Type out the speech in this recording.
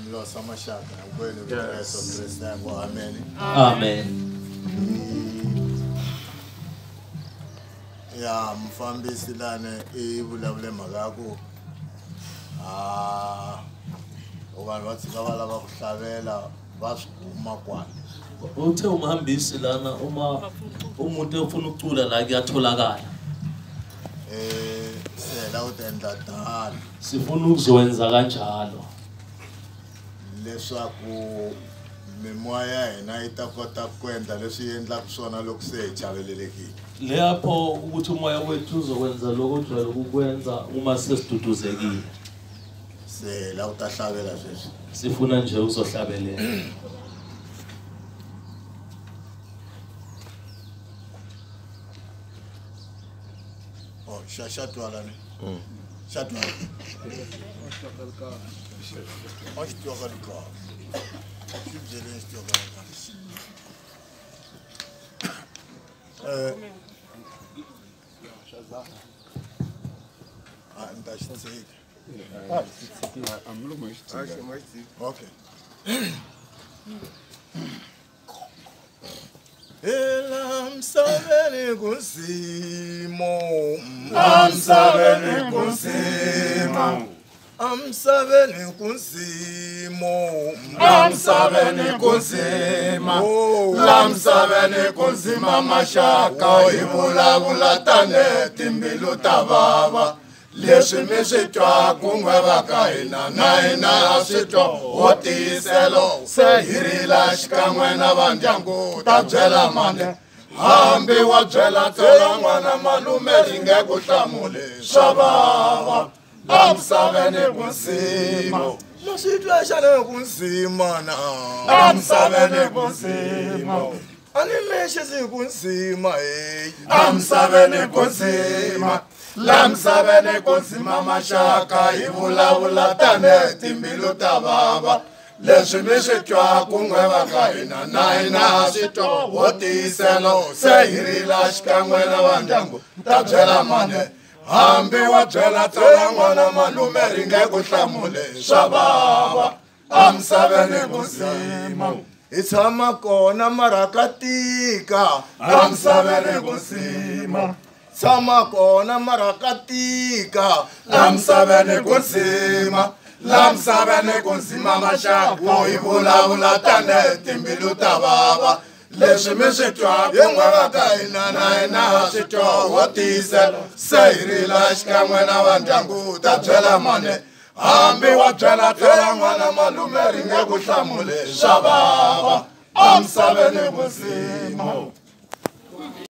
Mlosa Mashaka, kweli Yesu Kristu yabo, amen. Amen. Ya mfambisi lana ivulavule magako. Obantu bathi kabala bakuhlavela basukuma kwana. Uthe umhambisi lana uma umuntu ufuna ukucula la kuyatholakala. Sela utenda dala. Sifuna ukuzowenza kanjalo. Leswaku memoya yena itakota kwenda leswi endla kusona lokusechavelelekile. Lapho ukuthi umoya wethu uzokwenza lokujwayele ukukwenza uma sesiduduzekile. Sela utahlabela sesho. Sifuna nje uzohlabelela. Oh, shatwala ne. Shatwala. Oshtogalka. Kimsenin istiyogalka. Okay. Elamsabeni kusimo, amsabeni kusimo, amsabeni kusimo, amsabeni kusimo, lamsabeni kusima mashaka ivulavula tane timbilu tababa. Leswi mi swi twa kun'we va ka hina na hina swi twa ho tiyiselo se hi rila xikan'we na va ndyangu ta byela mane hambi wa byela tsola n'wana malume ri nge ku hlamuli swa vava amsaveni kunsimo leswi twa xana kunsima na amsaveni kunsimo ani mexe si kunsima hey amsaveni kunsima lamsaveni kunsima mashaka ivulavula tane timbilu ta vava leswi mi swi twa kun'we va ka hina na hina swi twa ho tiyiselo se hi rila xikan'we na va ndyangu ta byela mane hambi wa byela tsola n'wana malume ri nge ku hlamuli swa vava amsaveni kunsima hi tshama kona maraka tika amsaveni kunsima tshama kona maraka tika lamsaveni kunsima lamsaveni kunsima maxako hi vulavula tane timbilu ta vava leswi mi swi twa kun'we va ka hina na hina swi twa ho tiyiselo se hi rila xikan'we na va ndyangu ta byela mane hambi wa byela tsola n'wana malume ri nge ku hlamuli swa vava amsaveni kunsima